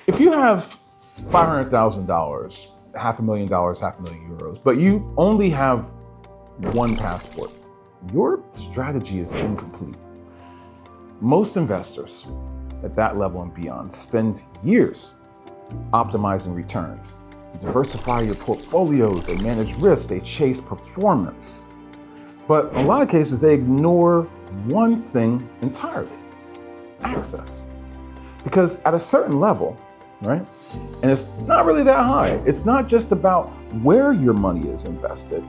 If you have $500,000, $500,000, €500,000, but you only have one passport, your strategy is incomplete. Most investors at that level and beyond spend years optimizing returns. They diversify your portfolios, they manage risk, they chase performance. But in a lot of cases, they ignore one thing entirely: access. Because at a certain level, right, and it's not really that high, it's not just about where your money is invested,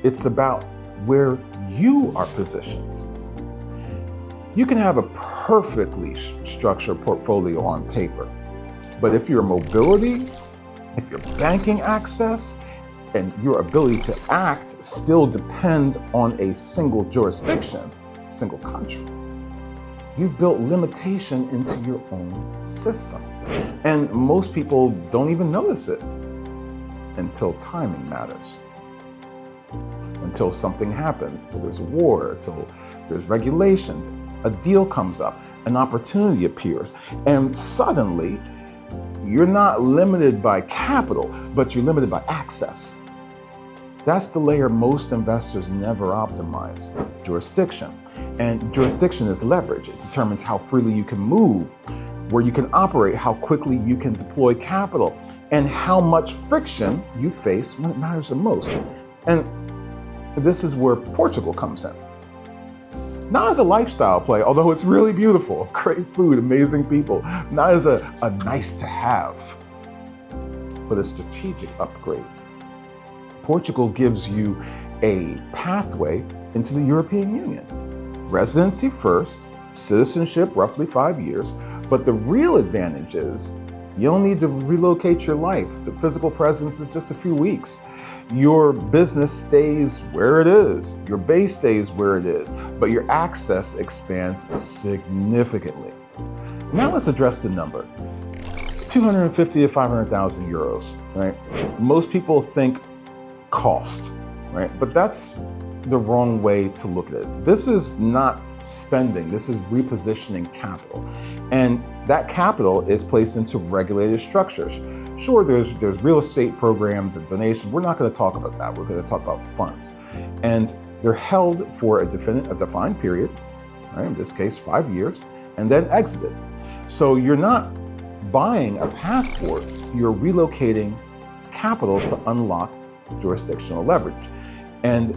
it's about where you are positioned. You can have a perfectly structured portfolio on paper, but if your mobility, if your banking access, and your ability to act still depend on a single jurisdiction, single country, you've built limitation into your own system. And most people don't even notice it until timing matters. Until something happens, until there's a war, until there's regulations, a deal comes up, an opportunity appears, and suddenly you're not limited by capital, but you're limited by access. That's the layer most investors never optimize: jurisdiction. And jurisdiction is leverage. It determines how freely you can move, where you can operate, how quickly you can deploy capital, and how much friction you face when it matters the most. And this is where Portugal comes in. Not as a lifestyle play, although it's really beautiful, great food, amazing people, not as a nice to have, but a strategic upgrade. Portugal gives you a pathway into the European Union. Residency first, citizenship roughly 5 years, but the real advantage is you don't need to relocate your life. The physical presence is just a few weeks. Your business stays where it is, your base stays where it is, but your access expands significantly. Now let's address the number. 250 to 500,000 euros, right? Most people think cost, right? But that's the wrong way to look at it. This is not spending, this is repositioning capital. And that capital is placed into regulated structures. Sure, there's real estate programs and donations. We're not going to talk about that. We're going to talk about funds. And they're held for a defined period, right? In this case, 5 years, and then exited. So you're not buying a passport, you're relocating capital to unlock jurisdictional leverage. And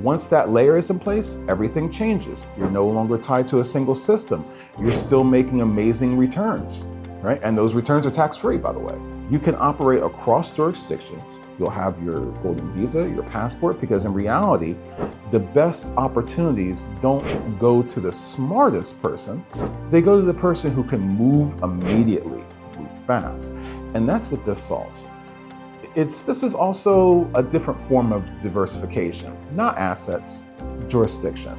once that layer is in place, everything changes. You're no longer tied to a single system. You're still making amazing returns, right? And those returns are tax-free, by the way. You can operate across jurisdictions. You'll have your golden visa, your passport, because in reality, the best opportunities don't go to the smartest person. They go to the person who can move immediately, move fast. And that's what this solves. This is also a different form of diversification, not assets, jurisdiction.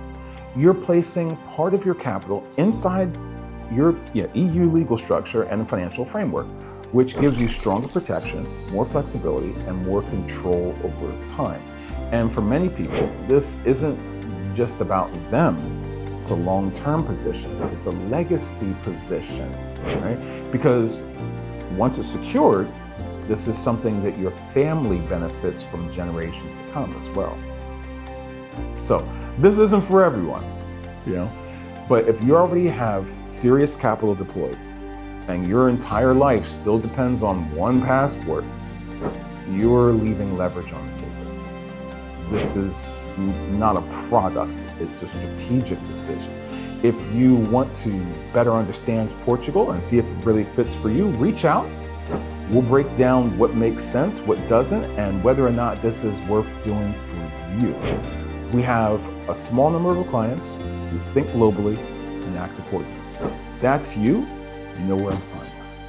You're placing part of your capital inside your EU legal structure and financial framework, which gives you stronger protection, more flexibility, and more control over time. And for many people, this isn't just about them. It's a long-term position. It's a legacy position, right? Because once it's secured, this is something that your family benefits from generations to come as well. So this isn't for everyone, but if you already have serious capital deployed and your entire life still depends on one passport, you're leaving leverage on the table. This is not a product, it's a strategic decision. If you want to better understand Portugal and see if it really fits for you, reach out. We'll break down what makes sense, what doesn't, and whether or not this is worth doing for you. We have a small number of clients who think globally and act accordingly. That's you. You know where to find us.